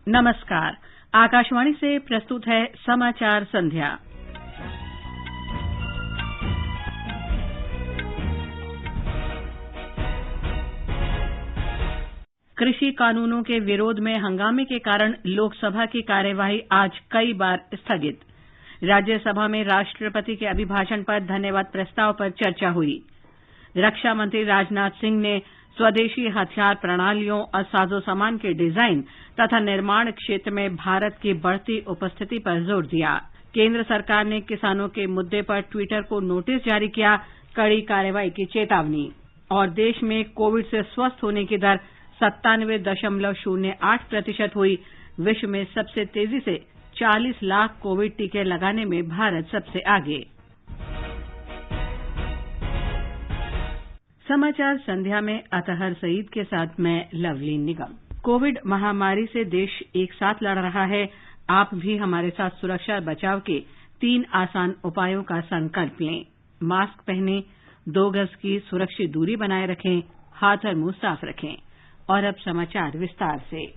नमस्कार। आकाशवाणी से प्रस्तुत है समाचार संध्या। कृषि कानूनों के विरोध में हंगामे के कारण लोकसभा की कार्यवाही आज कई बार स्थगित। राज्यसभा में राष्ट्रपति के अभिभाषण पर धन्यवाद प्रस्ताव पर चर्चा हुई। रक्षा मंत्री राजनाथ सिंह ने स्वदेशी हथियार प्रणालियों और साजो-सामान के डिजाइन तथा निर्माण क्षेत्र में भारत की बढ़ती उपस्थिति पर जोर दिया। केंद्र सरकार ने किसानों के मुद्दे पर ट्विटर को नोटिस जारी किया, कड़ी कार्रवाई की चेतावनी। और देश में कोविड से स्वस्थ होने की दर 97.08% हुई। विश्व में सबसे तेजी से 40 लाख कोविड टीके लगाने में भारत सबसे आगे। समाचार संध्या में अतहर सईद के साथ मैं लवलीन निगम। कोविड महामारी से देश एक साथ लड़ रहा है। आप भी हमारे साथ सुरक्षा और बचाव के 3 आसान उपायों का संकल्प लें। मास्क पहनें, 2 गज की सुरक्षित दूरी बनाए रखें, हाथ और मुंह साफ रखें। और अब समाचार विस्तार से।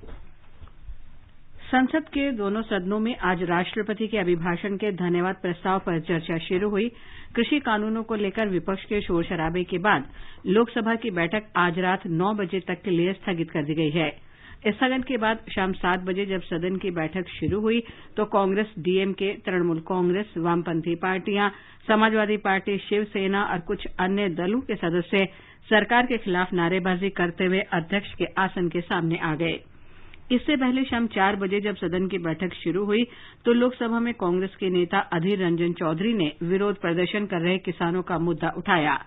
संसद के दोनों सदनों में आज राष्ट्रपति के अभिभाषण के धन्यवाद प्रस्ताव पर चर्चा शुरू हुई। कृषि कानूनों को लेकर विपक्ष के शोर शराबे के बाद लोकसभा की बैठक आज रात 9 बजे तक के लिए स्थगित कर दी गई है। स्थगन के बाद शाम 7 बजे जब सदन की बैठक शुरू हुई तो कांग्रेस, डीएमके, तृणमूल कांग्रेस, वामपंथी पार्टियां, समाजवादी पार्टी, शिवसेना और कुछ अन्य दलों के सदस्य सरकार के खिलाफ नारेबाजी करते हुए अध्यक्ष के आसन के सामने आ गए। इससे पहले शाम 4 बजे जब सदन की बैठक शुरू हुई तो लोकसभा में कांग्रेस के नेता अधीर रंजन चौधरी ने विरोध प्रदर्शन कर रहे किसानों का मुद्दा उठाया।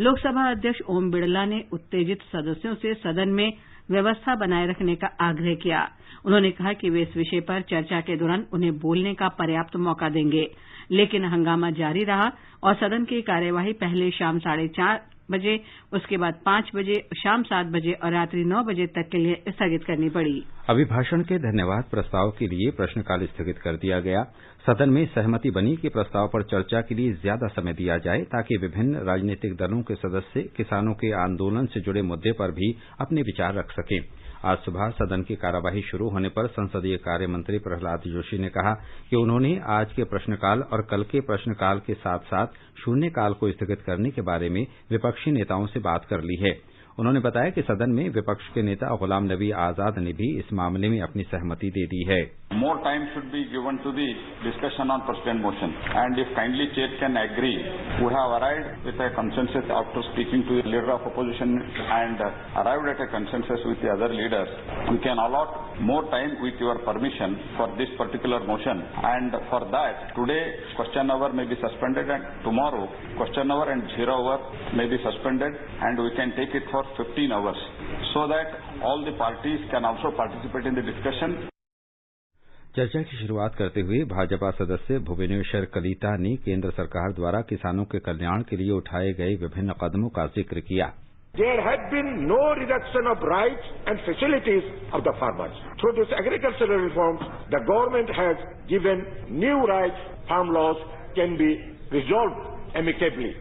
लोकसभा अध्यक्ष ओम बिड़ला ने उत्तेजित सदस्यों से सदन में व्यवस्था बनाए रखने का आग्रह किया। उन्होंने कहा कि वे इस विषय पर चर्चा के दौरान उन्हें बोलने का पर्याप्त मौका देंगे, लेकिन हंगामा जारी रहा और सदन की कार्यवाही पहले शाम 4:30 बजे, उसके बाद 5 बजे, शाम 7 बजे और रात्रि 9 बजे तक के लिए स्थगित करनी पड़ी। अभिभाषण के धन्यवाद प्रस्ताव के लिए प्रश्नकाल स्थगित कर दिया गया। सदन में सहमति बनी कि प्रस्ताव पर चर्चा के लिए ज्यादा समय दिया जाए ताकि विभिन्न राजनीतिक दलों के सदस्य किसानों के आंदोलन से जुड़े मुद्दे पर भी अपने विचार रख सकें। आज सुबह सदन की कार्यवाही शुरू होने पर संसदीय कार्य मंत्री प्रहलाद जोशी ने कहा कि उन्होंने आज के प्रश्नकाल और कल के प्रश्नकाल के साथ साथ शून्यकाल को स्थगित करने के बारे में विपक्षी नेताओं से बात कर ली है। उन्होंने बताया कि सदन में विपक्ष के नेता गुलाम नबी आजाद ने भी इस मामले में अपनी सहमति दे दी है। More time should be given to the discussion on precedent motion, and if kindly chair can agree, we have arrived with a consensus after speaking to the leader of opposition and arrived at a consensus with the other leaders. We can allot more time with your permission for this particular motion, and for that today question hour may be suspended and tomorrow question hour and 0 hour may be suspended, and we can take it for 15 hours so that all the parties can also participate in the discussion. चर्चा की शुरुआत करते हुए भाजपा सदस्य भुवनेश्वर कलिता ने केंद्र सरकार द्वारा किसानों के कल्याण के लिए उठाए गए विभिन्न कदमों का जिक्र किया। There had been no reduction of rights and facilities of the farmers. Through this agricultural reforms, the government has given new rights. Farm laws can be resolved amicably.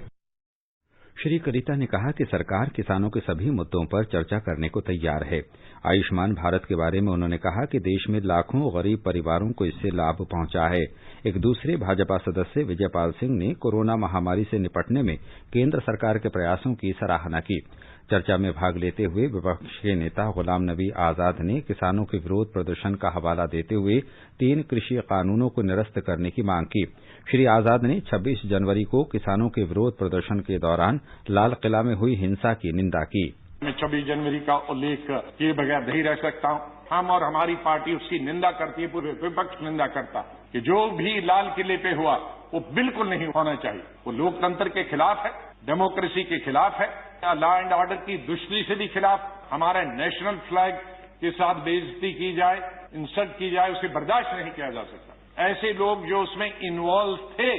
Shri Kalita ने कहा कि सरकार किसानों के सभी मुद्दों पर चर्चा करने को तैयार है। आयुष्मान भारत के बारे में उन्होंने कहा कि देश में लाखों गरीब परिवारों को इससे लाभ पहुंचा है। एक दूसरे भाजपा सदस्य विजयपाल सिंह ने कोरोना महामारी से निपटने में केंद्र सरकार के प्रयासों की सराहना की। चर्चा में भाग लेते हुए विपक्ष के नेता गुलाम नबी आजाद ने किसानों के विरोध प्रदर्शन का हवाला देते हुए 3 कृषि कानूनों को निरस्त करने की मांग की। श्री आजाद ने 26 जनवरी को किसानों के विरोध प्रदर्शन के दौरान लाल किला में हुई हिंसा की निंदा की। मैं 26 जनवरी का उल्लेख किए बगैर नहीं रह सकता हूं। हम और हमारी पार्टी उसकी निंदा करती है, पूरे विपक्ष निंदा करता कि जो भी लाल किले पे हुआ वो बिल्कुल नहीं होना चाहिए। वो लोकतंत्र के खिलाफ है, डेमोक्रेसी के खिलाफ है, लॉ एंड ऑर्डर की दृष्टि से भी खिलाफ। हमारे नेशनल फ्लैग के साथ बेइज्जती की जाए, इंसल्ट की जाए, उसे बर्दाश्त नहीं किया जा सकता। ऐसे लोग जो उसमें इन्वॉल्व थे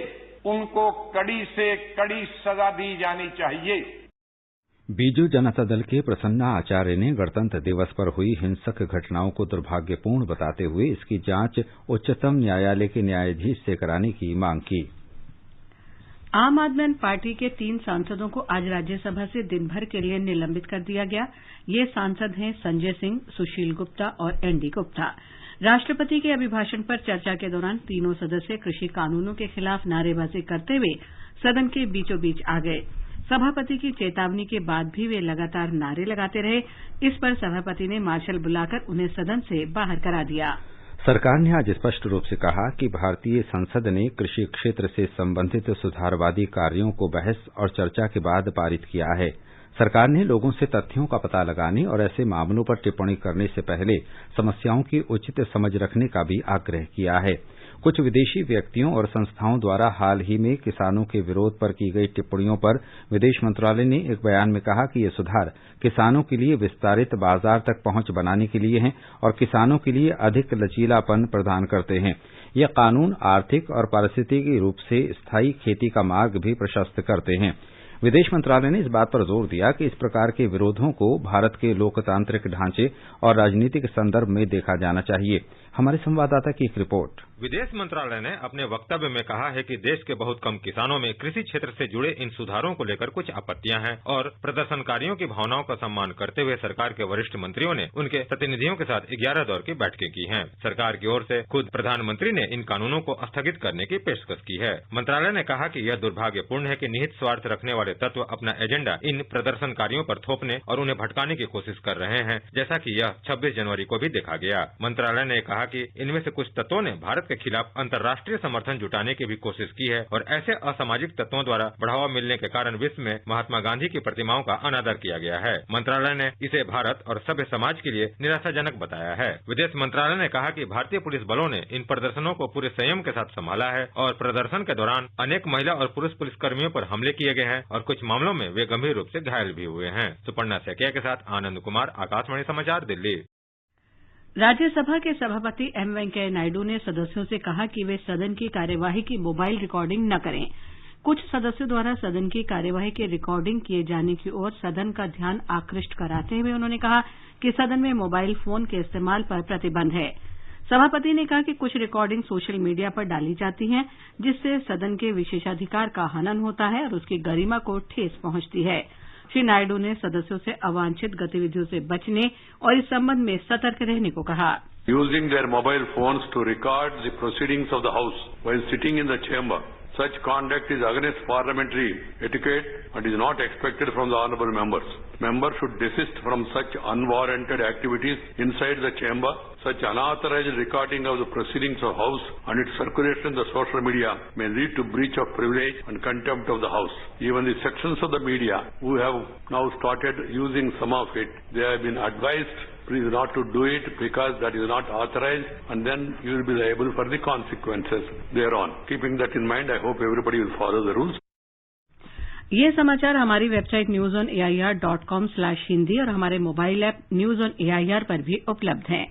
उनको कड़ी से कड़ी सजा दी जानी चाहिए। बीजू जनता दल के प्रसन्ना आचार्य ने गणतंत्र दिवस पर हुई हिंसक घटनाओं को दुर्भाग्यपूर्ण बताते हुए इसकी जांच उच्चतम न्यायालय के न्यायाधीश से कराने की मांग की। आम आदमी पार्टी के 3 सांसदों को आज राज्यसभा से दिन भर के लिए निलंबित कर दिया गया। ये सांसद हैं संजय सिंह, सुशील गुप्ता और एनडी गुप्ता। राष्ट्रपति के अभिभाषण पर चर्चा के दौरान तीनों सदस्य कृषि कानूनों के खिलाफ नारेबाजी करते हुए सदन के बीचों बीच आ गए। सभापति की चेतावनी के बाद भी वे लगातार नारे लगाते रहे। इस पर सभापति ने मार्शल बुलाकर उन्हें सदन से बाहर करा दिया। सरकार ने आज स्पष्ट रूप से कहा कि भारतीय संसद ने कृषि क्षेत्र से संबंधित सुधारवादी कार्यों को बहस और चर्चा के बाद पारित किया है। सरकार ने लोगों से तथ्यों का पता लगाने और ऐसे मामलों पर टिप्पणी करने से पहले समस्याओं की उचित समझ रखने का भी आग्रह किया है। कुछ विदेशी व्यक्तियों और संस्थाओं द्वारा हाल ही में किसानों के विरोध पर की गई टिप्पणियों पर विदेश मंत्रालय ने एक बयान में कहा कि ये सुधार किसानों के लिए विस्तारित बाजार तक पहुंच बनाने के लिए हैं और किसानों के लिए अधिक लचीलापन प्रदान करते हैं। ये कानून आर्थिक और पारिस्थितिकी रूप से स्थायी खेती का मार्ग भी प्रशस्त करते हैं। विदेश मंत्रालय ने इस बात पर जोर दिया कि इस प्रकार के विरोधों को भारत के लोकतांत्रिक ढांचे और राजनीतिक संदर्भ में देखा जाना चाहिए। हमारे संवाददाता की एक रिपोर्ट। विदेश मंत्रालय ने अपने वक्तव्य में कहा है कि देश के बहुत कम किसानों में कृषि क्षेत्र से जुड़े इन सुधारों को लेकर कुछ आपत्तियां हैं और प्रदर्शनकारियों की भावनाओं का सम्मान करते हुए सरकार के वरिष्ठ मंत्रियों ने उनके प्रतिनिधियों के साथ 11 दौर की बैठकें की हैं। सरकार की ओर से खुद प्रधानमंत्री ने इन कानूनों को स्थगित करने की पेशकश की है। मंत्रालय ने कहा कि यह दुर्भाग्यपूर्ण है कि निहित स्वार्थ रखने वाले तत्व अपना एजेंडा इन प्रदर्शनकारियों पर थोपने और उन्हें भटकाने की कोशिश कर रहे हैं, जैसा कि यह 26 जनवरी को भी देखा गया। मंत्रालय ने कहा कि इनमें से कुछ तत्वों ने भारत के खिलाफ अंतर्राष्ट्रीय समर्थन जुटाने की भी कोशिश की है और ऐसे असामाजिक तत्वों द्वारा बढ़ावा मिलने के कारण विश्व में महात्मा गांधी की प्रतिमाओं का अनादर किया गया है। मंत्रालय ने इसे भारत और सभ्य समाज के लिए निराशाजनक बताया है। विदेश मंत्रालय ने कहा कि भारतीय पुलिस बलों ने इन प्रदर्शनों को पूरे संयम के साथ संभाला है और प्रदर्शन के दौरान अनेक महिला और पुरुष पुलिसकर्मियों पर हमले किए गए हैं और कुछ मामलों में वे गंभीर रूप से घायल भी हुए हैं। सुपर्णा सैकिया के साथ आनंद कुमार, आकाशवाणी समाचार, दिल्ली। राज्यसभा के सभापति एम वेंकैया नायडू ने सदस्यों से कहा कि वे सदन की कार्यवाही की मोबाइल रिकॉर्डिंग न करें। कुछ सदस्यों द्वारा सदन की कार्यवाही की रिकॉर्डिंग किए जाने की ओर सदन का ध्यान आकृष्ट कराते हुए उन्होंने कहा कि सदन में मोबाइल फोन के इस्तेमाल पर प्रतिबंध है। सभापति ने कहा कि कुछ रिकॉर्डिंग सोशल मीडिया पर डाली जाती हैं, जिससे सदन के विशेषाधिकार का हनन होता है और उसकी गरिमा को ठेस पहुंचती है। श्री नायडू ने सदस्यों से अवांछित गतिविधियों से बचने और इस संबंध में सतर्क रहने को कहा। Using their mobile phones to record the proceedings of the House while sitting in the chamber. Such conduct is against parliamentary etiquette and is not expected from the honourable members. Members should desist from such unwarranted activities inside the chamber. Such unauthorized recording of the proceedings of House and its circulation in the social media may lead to breach of privilege and contempt of the House. Even the sections of the media who have now started using some of it, they have been advised please not to do it because that is not authorized, and then you will be liable for the consequences thereon. Keeping that in mind, I hope everybody will follow the rules. ये समाचार हमारी website newsonair.com/hindi और हमारे mobile app news on AIR पर भी उपलब्ध हैं।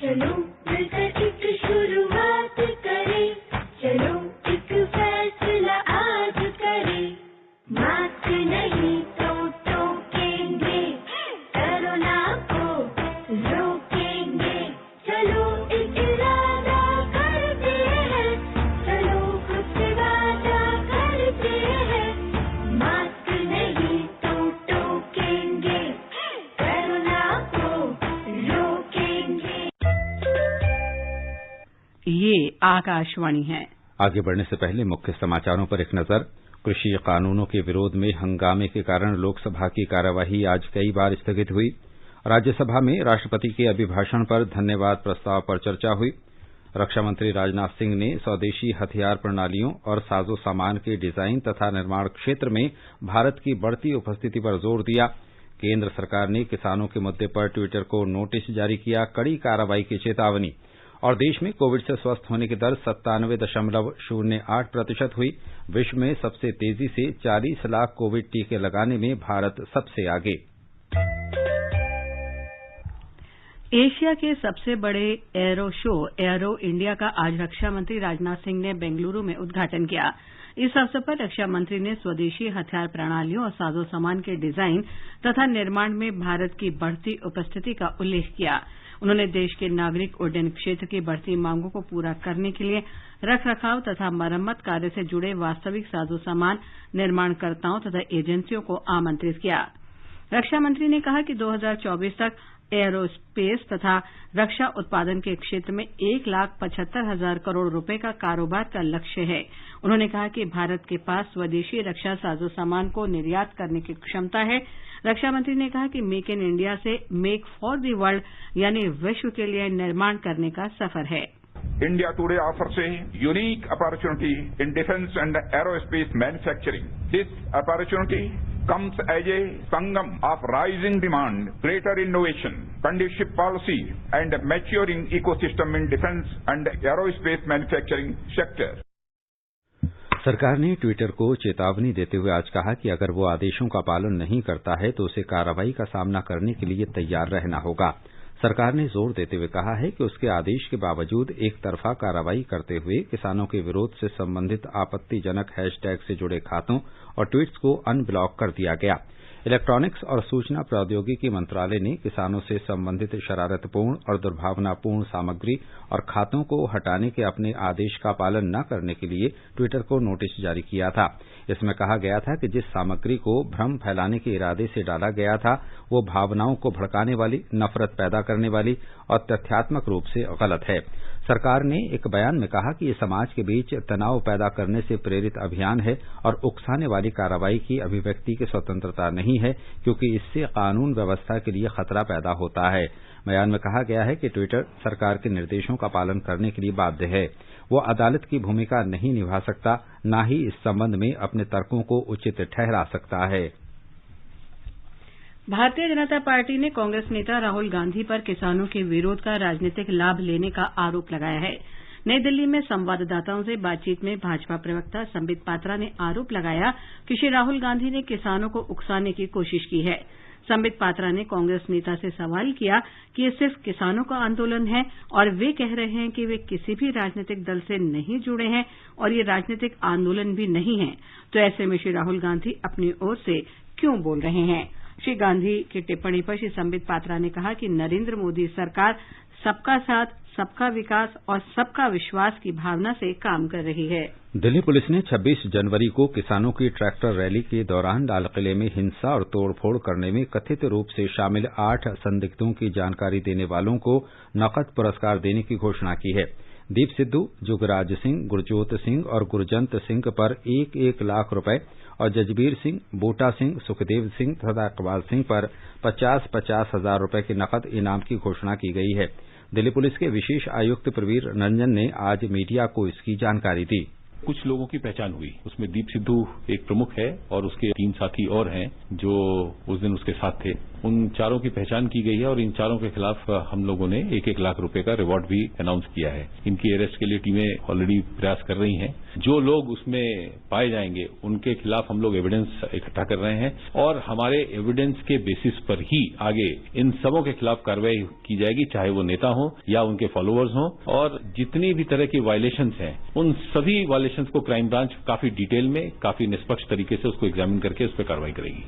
चलो मिलकर एक शुरुआत करें, चलो एक फैसला आज करें, मास्क नहीं तो टोकेंगे, कोरोना को रोकेंगे, चलो एक इरादा करते हैं, चलो कुछ वादा करते हैं, मास्क नहीं तो टोकेंगे, कोरोना को रोकेंगे। ये आकाशवाणी है। आगे बढ़ने से पहले मुख्य समाचारों पर एक नजर। कृषि कानूनों के विरोध में हंगामे के कारण लोकसभा की कार्यवाही आज कई बार स्थगित हुई। राज्यसभा में राष्ट्रपति के अभिभाषण पर धन्यवाद प्रस्ताव पर चर्चा हुई। रक्षा मंत्री राजनाथ सिंह ने स्वदेशी हथियार प्रणालियों और साजो सामान के डिजाइन तथा निर्माण क्षेत्र में भारत की बढ़ती उपस्थिति पर जोर दिया। केंद्र सरकार ने किसानों के मुद्दे पर ट्विटर को नोटिस जारी किया, कड़ी कार्रवाई की चेतावनी। और देश में कोविड से स्वस्थ होने की दर 97.08% हुई। विश्व में सबसे तेजी से 40 लाख कोविड टीके लगाने में भारत सबसे आगे। एशिया के सबसे बड़े एरो शो एरो इंडिया का आज रक्षा मंत्री राजनाथ सिंह ने बेंगलुरु में उद्घाटन किया। इस अवसर पर रक्षा मंत्री ने स्वदेशी हथियार प्रणालियों और साजो सामान के डिजाइन तथा निर्माण में भारत की बढ़ती उपस्थिति का उल्लेख किया। उन्होंने देश के नागरिक उड्डयन क्षेत्र की बढ़ती मांगों को पूरा करने के लिए रखरखाव तथा मरम्मत कार्य से जुड़े वास्तविक साजो सामान निर्माणकर्ताओं तथा एजेंसियों को आमंत्रित किया। रक्षा मंत्री ने कहा कि 2024 तक एयरोस्पेस तथा रक्षा उत्पादन के क्षेत्र में 1,75,000 करोड़ रुपए का कारोबार का लक्ष्य है। उन्होंने कहा कि भारत के पास स्वदेशी रक्षा साजो सामान को निर्यात करने की क्षमता है। रक्षा मंत्री ने कहा कि मेक इन इंडिया से मेक फॉर द वर्ल्ड यानी विश्व के लिए निर्माण करने का सफर है। India today offers a unique opportunity in defense and aerospace manufacturing. This opportunity comes as a sangam of rising demand, greater innovation, conducive policy, and maturing ecosystem in defense and aerospace manufacturing sector. सरकार ने Twitter को चेतावनी देते हुए आज कहा कि अगर वो आदेशों का पालन नहीं करता है तो उसे कार्रवाई का सामना करने के लिए तैयार रहना होगा। सरकार ने जोर देते हुए कहा है कि उसके आदेश के बावजूद एक तरफा कार्रवाई करते हुए किसानों के विरोध से संबंधित आपत्तिजनक हैशटैग से जुड़े खातों और ट्वीट्स को अनब्लॉक कर दिया गया। इलेक्ट्रॉनिक्स और सूचना प्रौद्योगिकी मंत्रालय ने किसानों से संबंधित शरारतपूर्ण और दुर्भावनापूर्ण सामग्री और खातों को हटाने के अपने आदेश का पालन न करने के लिए ट्विटर को नोटिस जारी किया था। इसमें कहा गया था कि जिस सामग्री को भ्रम फैलाने के इरादे से डाला गया था वो भावनाओं को भड़काने वाली, नफरत पैदा करने वाली और तथ्यात्मक रूप से गलत है। सरकार ने एक बयान में कहा कि ये समाज के बीच तनाव पैदा करने से प्रेरित अभियान है और उकसाने वाली कार्रवाई की अभिव्यक्ति की स्वतंत्रता नहीं है, क्योंकि इससे कानून व्यवस्था के लिए खतरा पैदा होता है। बयान में कहा गया है कि ट्विटर सरकार के निर्देशों का पालन करने के लिए बाध्य है। वो अदालत की भूमिका नहीं निभा सकता, न ही इस संबंध में अपने तर्कों को उचित ठहरा सकता है। भारतीय जनता पार्टी ने कांग्रेस नेता राहुल गांधी पर किसानों के विरोध का राजनीतिक लाभ लेने का आरोप लगाया है। नई दिल्ली में संवाददाताओं से बातचीत में भाजपा प्रवक्ता संबित पात्रा ने आरोप लगाया कि श्री राहुल गांधी ने किसानों को उकसाने की कोशिश की है। संबित पात्रा ने कांग्रेस नेता से सवाल किया कि ये सिर्फ किसानों का आंदोलन है और वे कह रहे हैं कि वे किसी भी राजनीतिक दल से नहीं जुड़े हैं और ये राजनीतिक आंदोलन भी नहीं है, तो ऐसे में श्री राहुल गांधी अपनी ओर से क्यों बोल रहे हैं। श्री गांधी की टिप्पणी पर श्री संबित पात्रा ने कहा कि नरेंद्र मोदी सरकार सबका साथ, सबका विकास और सबका विश्वास की भावना से काम कर रही है। दिल्ली पुलिस ने 26 जनवरी को किसानों की ट्रैक्टर रैली के दौरान लाल किले में हिंसा और तोड़फोड़ करने में कथित रूप से शामिल 8 संदिग्धों की जानकारी देने वालों को नकद पुरस्कार देने की घोषणा की है। दीप सिद्धू, जुगराज सिंह, गुरजोत सिंह और गुरजंत सिंह पर 1-1 लाख रुपए और जजबीर सिंह, बूटा सिंह, सुखदेव सिंह तथा इकबाल सिंह पर 50-50 हजार रुपए के नकद इनाम की घोषणा की गई है। दिल्ली पुलिस के विशेष आयुक्त प्रवीर रंजन ने आज मीडिया को इसकी जानकारी दी। कुछ लोगों की पहचान हुई, उसमें दीप सिद्धू एक प्रमुख है और उसके 3 साथी और हैं जो उस दिन उसके साथ थे। उन चारों की पहचान की गई है और इन चारों के खिलाफ हम लोगों ने 1-1 लाख रुपए का रिवॉर्ड भी अनाउंस किया है। इनकी अरेस्ट के लिए टीमें ऑलरेडी प्रयास कर रही हैं। जो लोग उसमें पाए जाएंगे उनके खिलाफ हम लोग एविडेंस इकट्ठा कर रहे हैं और हमारे एविडेंस के बेसिस पर ही आगे इन सबों के खिलाफ कार्रवाई की जाएगी, चाहे वो नेता हो या उनके फॉलोअर्स हों। और जितनी भी तरह की वायलेशंस हैं उन सभी वायलेशंस को क्राइम ब्रांच काफी डिटेल में, काफी निष्पक्ष तरीके से उसको एग्जामिन करके उस पर कार्रवाई करेगी।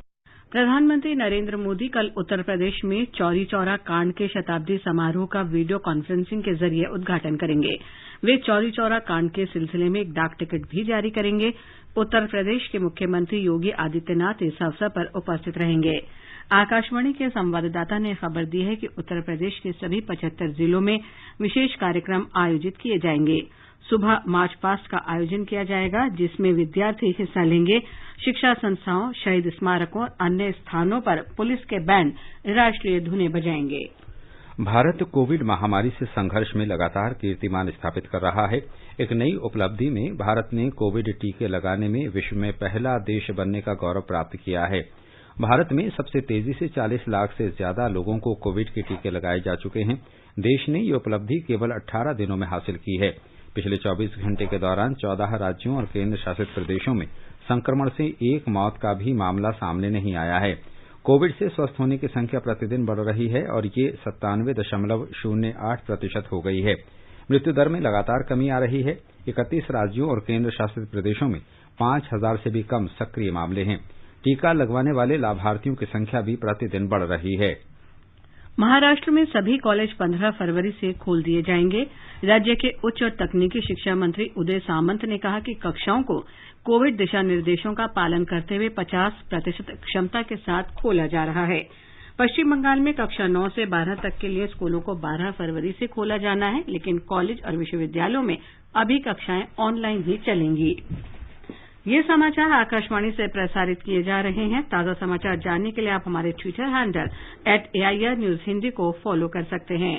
प्रधानमंत्री नरेंद्र मोदी कल उत्तर प्रदेश में चौरी चौरा कांड के शताब्दी समारोह का वीडियो कॉन्फ्रेंसिंग के जरिए उद्घाटन करेंगे। वे चौरी चौरा कांड के सिलसिले में एक डाक टिकट भी जारी करेंगे। उत्तर प्रदेश के मुख्यमंत्री योगी आदित्यनाथ इस अवसर पर उपस्थित रहेंगे। आकाशवाणी के संवाददाता ने खबर दी है कि उत्तर प्रदेश के सभी 75 जिलों में विशेष कार्यक्रम आयोजित किए जाएंगे। सुबह मार्च पास्ट का आयोजन किया जाएगा, जिसमें विद्यार्थी हिस्सा लेंगे। शिक्षा संस्थाओं, शहीद स्मारकों और अन्य स्थानों पर पुलिस के बैंड राष्ट्रीय धुनें बजाएंगे। भारत कोविड महामारी से संघर्ष में लगातार कीर्तिमान स्थापित कर रहा है। एक नई उपलब्धि में भारत ने कोविड टीके लगाने में विश्व में पहला देश बनने का गौरव प्राप्त किया है। भारत में सबसे तेजी से 40 लाख से ज्यादा लोगों को कोविड के टीके लगाए जा चुके हैं। देश ने ये उपलब्धि केवल 18 दिनों में हासिल की है। पिछले 24 घंटे के दौरान 14 राज्यों और केंद्र शासित प्रदेशों में संक्रमण से एक मौत का भी मामला सामने नहीं आया है। कोविड से स्वस्थ होने की संख्या प्रतिदिन बढ़ रही है और ये 97.08% हो गई है। मृत्यु दर में लगातार कमी आ रही है। 31 राज्यों और केंद्र शासित प्रदेशों में 5000 से भी कम सक्रिय मामले हैं। टीका लगवाने वाले लाभार्थियों की संख्या भी प्रतिदिन बढ़ रही है। महाराष्ट्र में सभी कॉलेज 15 फरवरी से खोल दिए जाएंगे। राज्य के उच्च और तकनीकी शिक्षा मंत्री उदय सामंत ने कहा कि कक्षाओं को कोविड दिशा निर्देशों का पालन करते हुए 50% क्षमता के साथ खोला जा रहा है। पश्चिम बंगाल में कक्षा 9 से 12 तक के लिए स्कूलों को 12 फरवरी से खोला जाना है, लेकिन कॉलेज और विश्वविद्यालयों में अभी कक्षाएं ऑनलाइन ही चलेंगी। ये समाचार आकाशवाणी से प्रसारित किए जा रहे हैं। ताजा समाचार जानने के लिए आप हमारे Twitter handle @AIR News Hindi को फॉलो कर सकते हैं।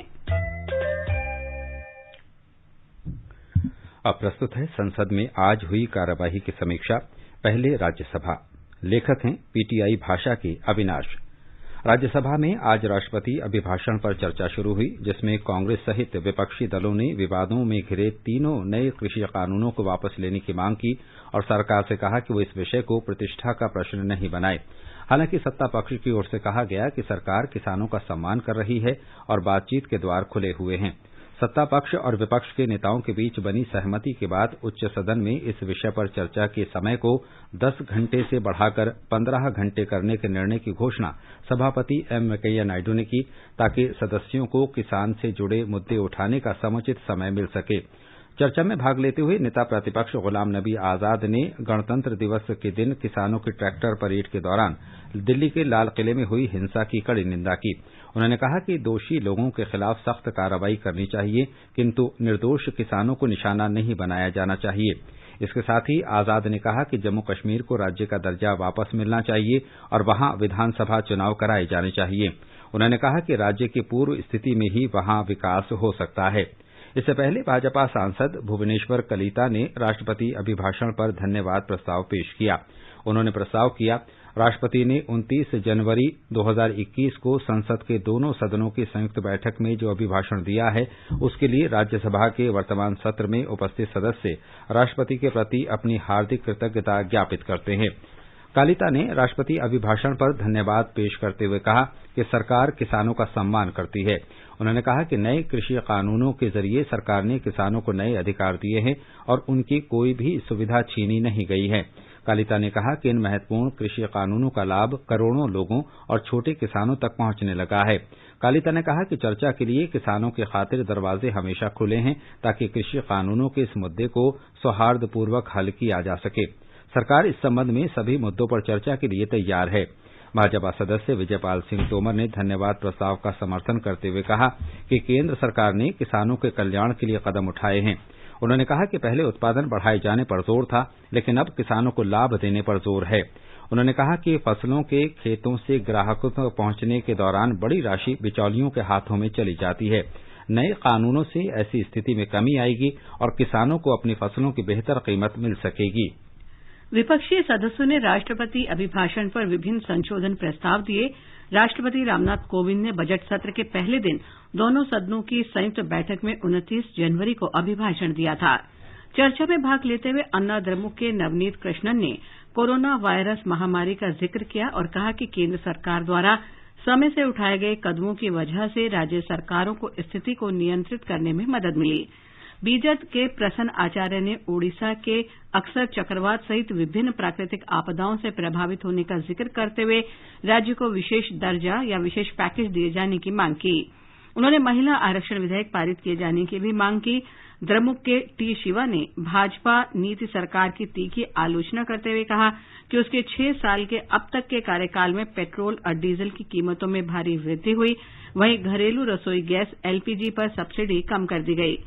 अब प्रस्तुत है संसद में आज हुई कार्यवाही की समीक्षा। पहले राज्यसभा। लेखक हैं पीटीआई भाषा के अविनाश। राज्यसभा में आज राष्ट्रपति अभिभाषण पर चर्चा शुरू हुई, जिसमें कांग्रेस सहित विपक्षी दलों ने विवादों में घिरे तीनों नए कृषि कानूनों को वापस लेने की मांग की और सरकार से कहा कि वो इस विषय को प्रतिष्ठा का प्रश्न नहीं बनाए। हालांकि सत्ता पक्ष की ओर से कहा गया कि सरकार किसानों का सम्मान कर रही है और बातचीत के द्वार खुले हुए हैं। सत्ता पक्ष और विपक्ष के नेताओं के बीच बनी सहमति के बाद उच्च सदन में इस विषय पर चर्चा के समय को 10 घंटे से बढ़ाकर 15 घंटे करने के निर्णय की घोषणा सभापति एम वेंकैया नायडू ने की, ताकि सदस्यों को किसान से जुड़े मुद्दे उठाने का समुचित समय मिल सके। चर्चा में भाग लेते हुए नेता प्रतिपक्ष गुलाम नबी आजाद ने गणतंत्र दिवस के दिन किसानों की ट्रैक्टर परेड के दौरान दिल्ली के लाल किले में हुई हिंसा की कड़ी निंदा की। उन्होंने कहा कि दोषी लोगों के खिलाफ सख्त कार्रवाई करनी चाहिए, किंतु निर्दोष किसानों को निशाना नहीं बनाया जाना चाहिए। इसके साथ ही आजाद ने कहा कि जम्मू कश्मीर को राज्य का दर्जा वापस मिलना चाहिए और वहां विधानसभा चुनाव कराए जाने चाहिए। उन्होंने कहा कि राज्य की पूर्व स्थिति में ही वहां विकास हो सकता है। इससे पहले भाजपा सांसद भुवनेश्वर कलिता ने राष्ट्रपति अभिभाषण पर धन्यवाद प्रस्ताव पेश किया। उन्होंने प्रस्ताव किया, राष्ट्रपति ने 29 जनवरी 2021 को संसद के दोनों सदनों की संयुक्त बैठक में जो अभिभाषण दिया है, उसके लिए राज्यसभा के वर्तमान सत्र में उपस्थित सदस्य राष्ट्रपति के प्रति अपनी हार्दिक कृतज्ञता ज्ञापित करते हैं। कालिता ने राष्ट्रपति अभिभाषण पर धन्यवाद पेश करते हुए कहा कि सरकार किसानों का सम्मान करती है। उन्होंने कहा कि नए कृषि कानूनों के जरिए सरकार ने किसानों को नए अधिकार दिए हैं और उनकी कोई भी सुविधा छीनी नहीं गई है। कालिता ने कहा कि इन महत्वपूर्ण कृषि कानूनों का लाभ करोड़ों लोगों और छोटे किसानों तक पहुंचने लगा है। कालिता ने कहा कि चर्चा के लिए किसानों की खातिर दरवाजे हमेशा खुले हैं, ताकि कृषि कानूनों के इस मुद्दे को सौहार्दपूर्वक हल किया जा सके। सरकार इस संबंध में सभी मुद्दों पर चर्चा के लिए तैयार है। भाजपा सदस्य विजयपाल सिंह तोमर ने धन्यवाद प्रस्ताव का समर्थन करते हुए कहा कि केंद्र सरकार ने किसानों के कल्याण के लिए कदम उठाए हैं। उन्होंने कहा कि पहले उत्पादन बढ़ाए जाने पर जोर था, लेकिन अब किसानों को लाभ देने पर जोर है। उन्होंने कहा कि फसलों के खेतों से ग्राहकों तक पहुंचने के दौरान बड़ी राशि बिचौलियों के हाथों में चली जाती है। नए कानूनों से ऐसी स्थिति में कमी आएगी और किसानों को अपनी फसलों की बेहतर कीमत मिल सकेगी। विपक्षी सदस्यों ने राष्ट्रपति अभिभाषण पर विभिन्न संशोधन प्रस्ताव दिए। राष्ट्रपति रामनाथ कोविंद ने बजट सत्र के पहले दिन दोनों सदनों की संयुक्त बैठक में 29 जनवरी को अभिभाषण दिया था। चर्चा में भाग लेते हुए अन्ना द्रमुक के नवनीत कृष्णन ने कोरोना वायरस महामारी का जिक्र किया और कहा कि केंद्र सरकार द्वारा समय से उठाए गए कदमों की वजह से राज्य सरकारों को स्थिति को नियंत्रित करने में मदद मिली। बीजेपी के प्रसन्न आचार्य ने ओडिशा के अक्सर चक्रवात सहित विभिन्न प्राकृतिक आपदाओं से प्रभावित होने का जिक्र करते हुए राज्य को विशेष दर्जा या विशेष पैकेज दिए जाने की मांग की। उन्होंने महिला आरक्षण विधेयक पारित किए जाने की भी मांग की। द्रमुक के टी शिवा ने भाजपा नीति सरकार की तीखी आलोचना करते हुए कहा कि उसके 6 साल के अब तक के कार्यकाल में पेट्रोल और डीजल की कीमतों में भारी वृद्धि हुई, वहीं घरेलू रसोई गैस एलपीजी पर सब्सिडी कम कर दी गई।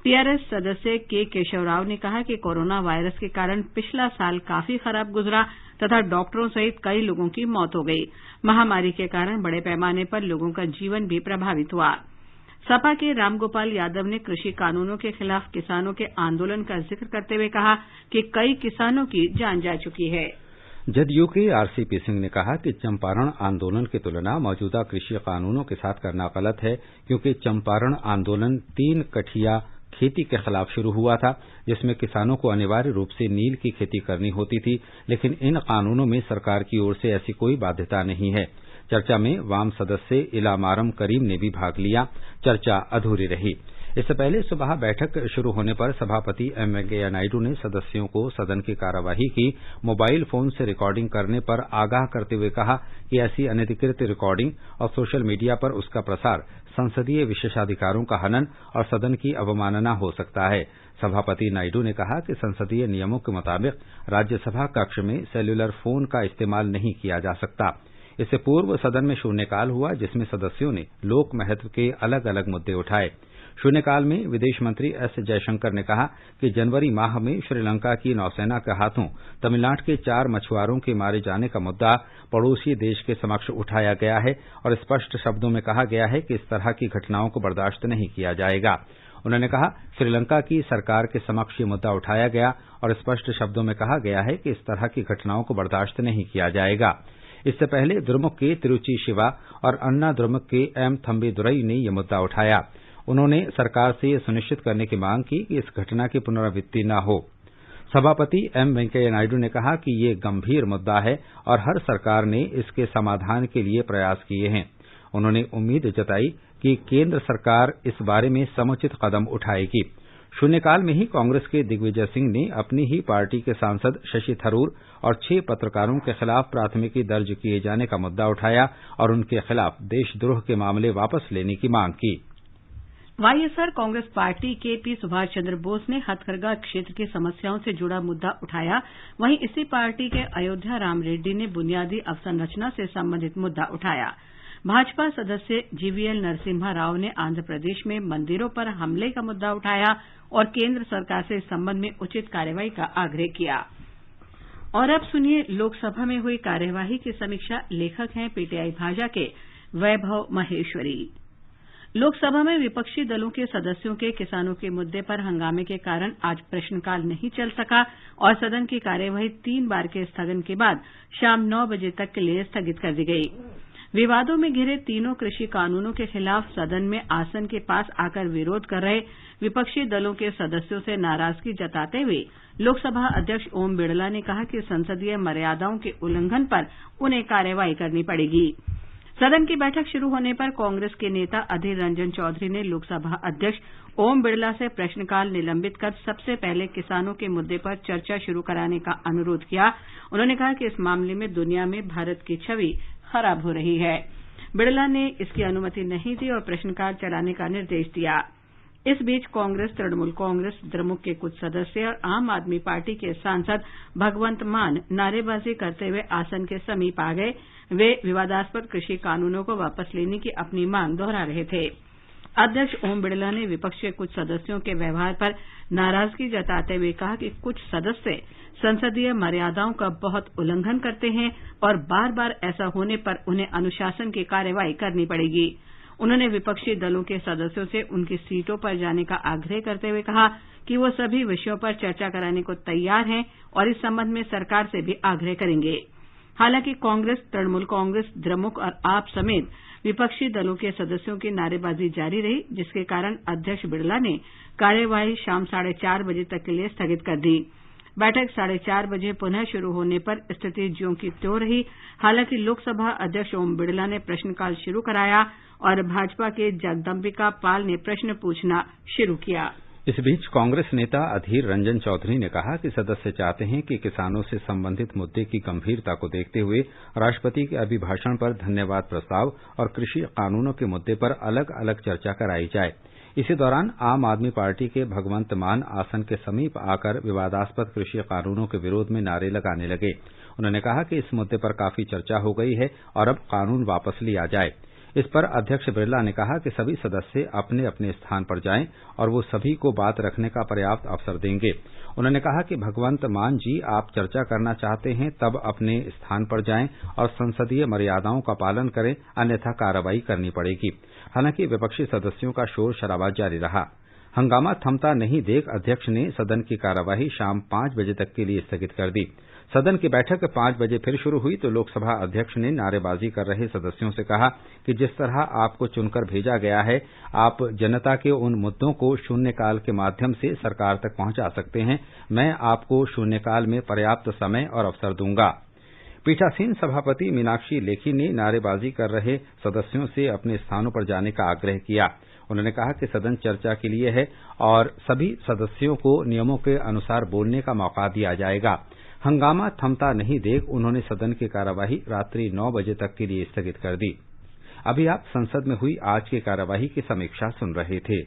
टीआरएस सदस्य के केशव राव ने कहा कि कोरोना वायरस के कारण पिछला साल काफी खराब गुजरा तथा डॉक्टरों सहित कई लोगों की मौत हो गई। महामारी के कारण बड़े पैमाने पर लोगों का जीवन भी प्रभावित हुआ। सपा के रामगोपाल यादव ने कृषि कानूनों के खिलाफ किसानों के आंदोलन का जिक्र करते हुए कहा कि कई किसानों की जान जा चुकी है। जदयू के आरसीपी सिंह ने कहा कि चंपारण आंदोलन की तुलना मौजूदा कृषि कानूनों के साथ करना गलत है, क्योंकि चंपारण आंदोलन 3 कठिया खेती के खिलाफ शुरू हुआ था, जिसमें किसानों को अनिवार्य रूप से नील की खेती करनी होती थी, लेकिन इन कानूनों में सरकार की ओर से ऐसी कोई बाध्यता नहीं है। चर्चा में वाम सदस्य इलामारम करीम ने भी भाग लिया। चर्चा अधूरी रही। इससे पहले सुबह बैठक शुरू होने पर सभापति एम वेंकैया नायडू ने सदस्यों को सदन की कार्यवाही की मोबाइल फोन से रिकॉर्डिंग करने पर आगाह करते हुए कहा कि ऐसी अनधिकृत रिकॉर्डिंग और सोशल मीडिया पर उसका प्रसार संसदीय विशेषाधिकारों का हनन और सदन की अवमानना हो सकता है। सभापति नायडू ने कहा कि संसदीय नियमों के मुताबिक राज्यसभा कक्ष में सेल्यूलर फोन का इस्तेमाल नहीं किया जा सकता। इससे पूर्व सदन में शून्यकाल हुआ, जिसमें सदस्यों ने लोक महत्व के अलग अलग मुद्दे उठाए। शून्यकाल में विदेश मंत्री एस जयशंकर ने कहा कि जनवरी माह में श्रीलंका की नौसेना के हाथों तमिलनाडु के 4 मछुआरों के मारे जाने का मुद्दा पड़ोसी देश के समक्ष उठाया गया है और स्पष्ट शब्दों में कहा गया है कि इस तरह की घटनाओं को बर्दाश्त नहीं किया जाएगा। उन्होंने कहा, श्रीलंका की सरकार के समक्ष ये मुद्दा उठाया गया और स्पष्ट शब्दों में कहा गया है कि इस तरह की घटनाओं को बर्दाश्त नहीं किया जाएगा। इससे पहले द्रमुक के तिरुचि शिवा और अन्ना द्रमुक के एम थम्बीदुरई ने यह मुद्दा उठाया। उन्होंने सरकार से यह सुनिश्चित करने की मांग की कि इस घटना की पुनरावृत्ति न हो। सभापति एम वेंकैया नायडू ने कहा कि ये गंभीर मुद्दा है और हर सरकार ने इसके समाधान के लिए प्रयास किए हैं। उन्होंने उम्मीद जताई कि केंद्र सरकार इस बारे में समुचित कदम उठाएगी। शून्यकाल में ही कांग्रेस के दिग्विजय सिंह ने अपनी ही पार्टी के सांसद शशि थरूर और 6 पत्रकारों के खिलाफ प्राथमिकी दर्ज किए जाने का मुद्दा उठाया और उनके खिलाफ देशद्रोह के मामले वापस लेने की मांग की। वाईएसआर कांग्रेस पार्टी के पी सुभाष चंद्र बोस ने हथकरघा क्षेत्र की समस्याओं से जुड़ा मुद्दा उठाया। वहीं इसी पार्टी के अयोध्या राम रेड्डी ने बुनियादी अवसंरचना से संबंधित मुद्दा उठाया। भाजपा सदस्य जीवीएल नरसिम्हा राव ने आंध्र प्रदेश में मंदिरों पर हमले का मुद्दा उठाया और केंद्र सरकार से इस संबंध में उचित कार्रवाई का आग्रह किया। और अब सुनिए लोकसभा में हुई कार्यवाही की समीक्षा। लेखक हैं पीटीआई भाजपा के वैभव महेश्वरी। लोकसभा में विपक्षी दलों के सदस्यों के किसानों के मुद्दे पर हंगामे के कारण आज प्रश्नकाल नहीं चल सका और सदन की कार्यवाही 3 बार के स्थगन के बाद शाम 9 बजे तक के लिए स्थगित कर दी गई। विवादों में घिरे तीनों कृषि कानूनों के खिलाफ सदन में आसन के पास आकर विरोध कर रहे विपक्षी दलों के सदस्यों से नाराजगी जताते हुए लोकसभा अध्यक्ष ओम बिड़ला ने कहा कि संसदीय मर्यादाओं के उल्लंघन पर उन्हें कार्रवाई करनी पड़ेगी। सदन की बैठक शुरू होने पर कांग्रेस के नेता अधीर रंजन चौधरी ने लोकसभा अध्यक्ष ओम बिड़ला से प्रश्नकाल निलंबित कर सबसे पहले किसानों के मुद्दे पर चर्चा शुरू कराने का अनुरोध किया। उन्होंने कहा कि इस मामले में दुनिया में भारत की छवि खराब हो रही है। बिड़ला ने इसकी अनुमति नहीं दी और प्रश्नकाल चलाने का निर्देश दिया। इस बीच कांग्रेस, तृणमूल कांग्रेस, द्रमुक के कुछ सदस्य और आम आदमी पार्टी के सांसद भगवंत मान नारेबाजी करते हुए आसन के समीप आ गए। वे विवादास्पद कृषि कानूनों को वापस लेने की अपनी मांग दोहरा रहे थे। अध्यक्ष ओम बिड़ला ने विपक्ष के कुछ सदस्यों के व्यवहार पर नाराजगी जताते हुए कहा कि कुछ सदस्य संसदीय मर्यादाओं का बहुत उल्लंघन करते हैं और बार बार ऐसा होने पर उन्हें अनुशासन की कार्रवाई करनी पड़ेगी। उन्होंने विपक्षी दलों के सदस्यों से उनकी सीटों पर जाने का आग्रह करते हुए कहा कि वो सभी विषयों पर चर्चा कराने को तैयार हैं और इस संबंध में सरकार से भी आग्रह करेंगे। हालांकि कांग्रेस, तृणमूल कांग्रेस, द्रमुक और आप समेत विपक्षी दलों के सदस्यों की नारेबाजी जारी रही, जिसके कारण अध्यक्ष बिड़ला ने कार्यवाही शाम 4:30 बजे तक के लिए स्थगित कर दी। बैठक 4:30 बजे पुनः शुरू होने पर स्थिति ज्यों की त्यों रही। हालांकि लोकसभा अध्यक्ष ओम बिड़ला ने प्रश्नकाल शुरू कराया और भाजपा के जगदम्बिका पाल ने प्रश्न पूछना शुरू किया। इस बीच कांग्रेस नेता अधीर रंजन चौधरी ने कहा कि सदस्य चाहते हैं कि किसानों से संबंधित मुद्दे की गंभीरता को देखते हुए राष्ट्रपति के अभिभाषण पर धन्यवाद प्रस्ताव और कृषि कानूनों के मुद्दे पर अलग अलग चर्चा कराई जाए। इसी दौरान आम आदमी पार्टी के भगवंत मान आसन के समीप आकर विवादास्पद कृषि कानूनों के विरोध में नारे लगाने लगे। उन्होंने कहा कि इस मुद्दे पर काफी चर्चा हो गई है और अब कानून वापस लिया जाए। इस पर अध्यक्ष बिड़ला ने कहा कि सभी सदस्य अपने अपने स्थान पर जाएं और वो सभी को बात रखने का पर्याप्त अवसर देंगे। उन्होंने कहा कि भगवंत मान जी, आप चर्चा करना चाहते हैं तब अपने स्थान पर जाएं और संसदीय मर्यादाओं का पालन करें, अन्यथा कार्रवाई करनी पड़ेगी। हालांकि विपक्षी सदस्यों का शोर शराबा जारी रहा। हंगामा थमता नहीं देख अध्यक्ष ने सदन की कार्यवाही शाम 5 बजे तक के लिए स्थगित कर दी। सदन की बैठक 5 बजे फिर शुरू हुई तो लोकसभा अध्यक्ष ने नारेबाजी कर रहे सदस्यों से कहा कि जिस तरह आपको चुनकर भेजा गया है, आप जनता के उन मुद्दों को शून्यकाल के माध्यम से सरकार तक पहुंचा सकते हैं। मैं आपको शून्यकाल में पर्याप्त समय और अवसर दूंगा। पीठासीन सभापति मीनाक्षी लेखी ने नारेबाजी कर रहे सदस्यों से अपने स्थानों पर जाने का आग्रह किया। उन्होंने कहा कि सदन चर्चा के लिए है और सभी सदस्यों को नियमों के अनुसार बोलने का मौका दिया जाएगा। हंगामा थमता नहीं देख उन्होंने सदन की कार्यवाही रात्रि 9 बजे तक के लिए स्थगित कर दी। अभी आप संसद में हुई आज की कार्यवाही की समीक्षा सुन रहे थे।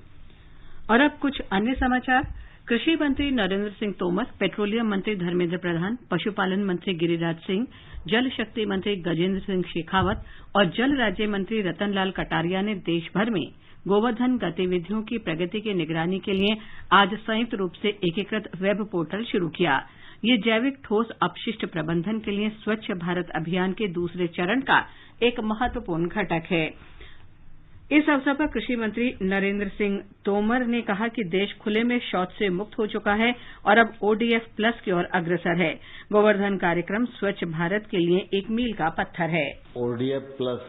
और अब कुछ अन्य समाचार। कृषि मंत्री नरेंद्र सिंह तोमर, पेट्रोलियम मंत्री धर्मेंद्र प्रधान, पशुपालन मंत्री गिरिराज सिंह, जल शक्ति मंत्री गजेंद्र सिंह शेखावत और जल राज्य मंत्री रतनलाल कटारिया ने देश भर में गोवर्धन गतिविधियों की प्रगति की निगरानी के लिए आज संयुक्त रूप से एकीकृत वेब पोर्टल शुरू किया। ये जैविक ठोस अपशिष्ट प्रबंधन के लिए स्वच्छ भारत अभियान के दूसरे चरण का एक महत्वपूर्ण घटक है। इस अवसर पर कृषि मंत्री नरेंद्र सिंह तोमर ने कहा कि देश खुले में शौच से मुक्त हो चुका है और अब ओडीएफ प्लस की ओर अग्रसर है। गोवर्धन कार्यक्रम स्वच्छ भारत के लिए एक मील का पत्थर है। ओडीएफ प्लस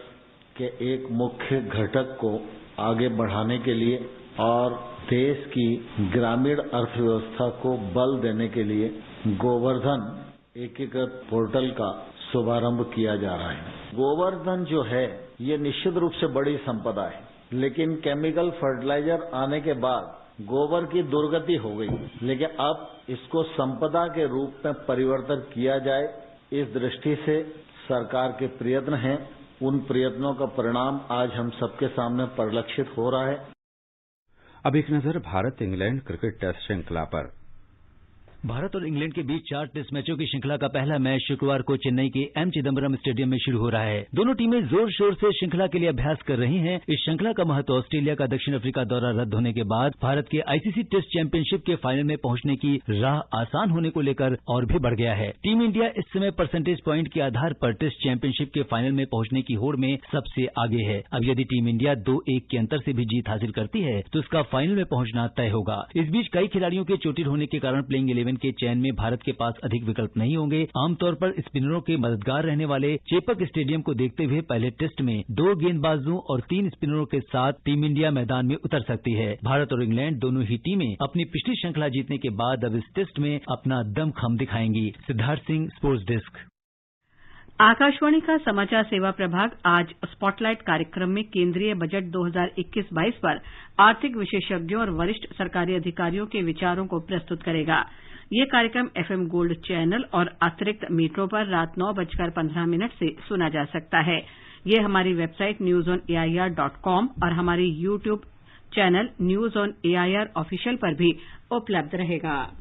के एक मुख्य घटक को आगे बढ़ाने के लिए और देश की ग्रामीण अर्थव्यवस्था को बल देने के लिए गोवर्धन एकीकृत पोर्टल का शुभारंभ किया जा रहा है। गोवर्धन जो है ये निश्चित रूप से बड़ी संपदा है, लेकिन केमिकल फर्टिलाइजर आने के बाद गोबर की दुर्गति हो गई, लेकिन अब इसको संपदा के रूप में परिवर्तित किया जाए, इस दृष्टि से सरकार के प्रयत्न हैं। उन प्रयत्नों का परिणाम आज हम सबके सामने परिलक्षित हो रहा है। अब एक नजर भारत इंग्लैंड क्रिकेट टेस्ट श्रृंखला पर। भारत और इंग्लैंड के बीच 4 टेस्ट मैचों की श्रृंखला का पहला मैच शुक्रवार को चेन्नई के एम चिदम्बरम स्टेडियम में शुरू हो रहा है। दोनों टीमें जोर शोर से श्रृंखला के लिए अभ्यास कर रही हैं। इस श्रृंखला का महत्व ऑस्ट्रेलिया का दक्षिण अफ्रीका दौरा रद्द होने के बाद भारत के आईसीसी टेस्ट चैंपियनशिप के फाइनल में पहुंचने की राह आसान होने को लेकर और भी बढ़ गया है। टीम इंडिया इस समय परसेंटेज प्वाइंट के आधार पर टेस्ट चैंपियनशिप के फाइनल में पहुंचने की होड़ में सबसे आगे है। अब यदि टीम इंडिया 2-1 के अंतर से भी जीत हासिल करती है तो उसका फाइनल में पहुंचना तय होगा। इस बीच कई खिलाड़ियों के चोटिल होने के कारण प्लेइंग 11 के चयन में भारत के पास अधिक विकल्प नहीं होंगे। आमतौर पर स्पिनरों के मददगार रहने वाले चेपक स्टेडियम को देखते हुए पहले टेस्ट में 2 गेंदबाजों और 3 स्पिनरों के साथ टीम इंडिया मैदान में उतर सकती है। भारत और इंग्लैंड दोनों ही टीमें अपनी पिछली श्रृंखला जीतने के बाद अब इस टेस्ट में अपना दमखम दिखाएंगी। Siddharth Singh, sports desk. आकाशवाणी का समाचार सेवा प्रभाग आज स्पॉटलाइट कार्यक्रम में केंद्रीय बजट 2021-22 पर आर्थिक विशेषज्ञों और वरिष्ठ सरकारी अधिकारियों के विचारों को प्रस्तुत करेगा। ये कार्यक्रम एफएम गोल्ड चैनल और अतिरिक्त मीटरों पर रात 9:15 से सुना जा सकता है। ये हमारी वेबसाइट newsonair.com और हमारी YouTube channel news on AIR official पर भी उपलब्ध रहेगा।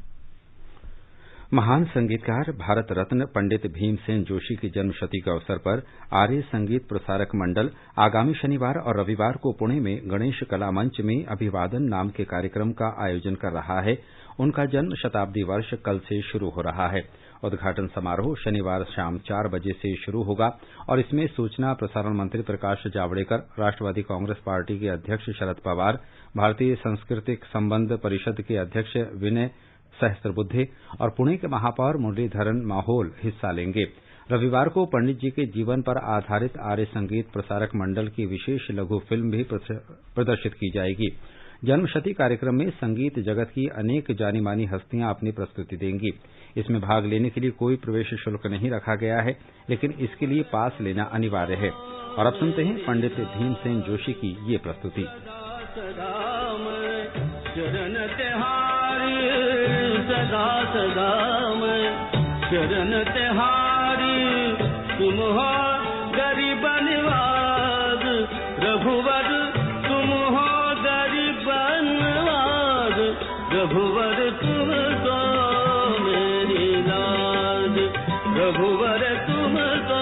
महान संगीतकार भारत रत्न पंडित भीमसेन जोशी की जन्मशती के अवसर पर आर्य संगीत प्रसारक मंडल आगामी शनिवार और रविवार को पुणे में गणेश कला मंच में अभिवादन नाम के कार्यक्रम का आयोजन कर रहा है। उनका जन्म शताब्दी वर्ष कल से शुरू हो रहा है। उद्घाटन समारोह शनिवार शाम 4 बजे से शुरू होगा और इसमें सूचना प्रसारण मंत्री प्रकाश जावड़ेकर, राष्ट्रवादी कांग्रेस पार्टी के अध्यक्ष शरद पवार, भारतीय सांस्कृतिक संबंध परिषद के अध्यक्ष विनय सहस्त्रबुद्धे और पुणे के महापौर मुरलीधरन माहौल हिस्सा लेंगे। रविवार को पंडित जी के जीवन पर आधारित आर्य संगीत प्रसारक मंडल की विशेष लघु फिल्म भी प्रदर्शित की जाएगी। जन्मशती कार्यक्रम में संगीत जगत की अनेक जानी मानी हस्तियां अपनी प्रस्तुति देंगी। इसमें भाग लेने के लिए कोई प्रवेश शुल्क नहीं रखा गया है, लेकिन इसके लिए पास लेना अनिवार्य है। और अब सुनते हैं पंडित भीमसेन जोशी की ये प्रस्तुति। सदा सदा मैं चरण तिहारी, तुम हो गरीब निवाज रघुवर, तुम हो गरीब निवाज रघुवर, तुम तो मेरी लाज रघुवर, तुम तो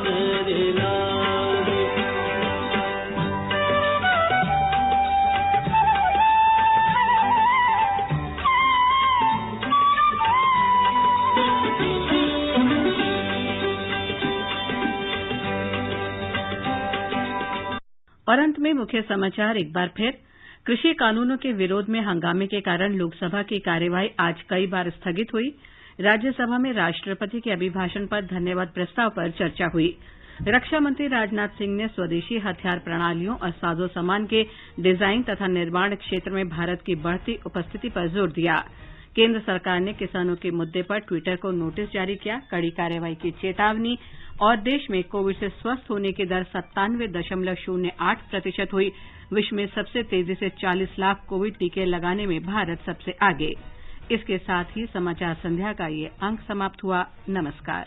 मेरी लाज। और अंत में मुख्य समाचार एक बार फिर। कृषि कानूनों के विरोध में हंगामे के कारण लोकसभा की कार्यवाही आज कई बार स्थगित हुई। राज्यसभा में राष्ट्रपति के अभिभाषण पर धन्यवाद प्रस्ताव पर चर्चा हुई। रक्षा मंत्री राजनाथ सिंह ने स्वदेशी हथियार प्रणालियों और साजो सामान के डिजाइन तथा निर्माण क्षेत्र में भारत की बढ़ती उपस्थिति पर जोर दिया। केंद्र सरकार ने किसानों के मुद्दे पर ट्विटर को नोटिस जारी किया, कड़ी कार्रवाई की चेतावनी। और देश में कोविड से स्वस्थ होने की दर 97.08% हुई। विश्व में सबसे तेजी से 40 लाख कोविड टीके लगाने में भारत सबसे आगे। इसके साथ ही समाचार संध्या का ये अंक समाप्त हुआ। नमस्कार।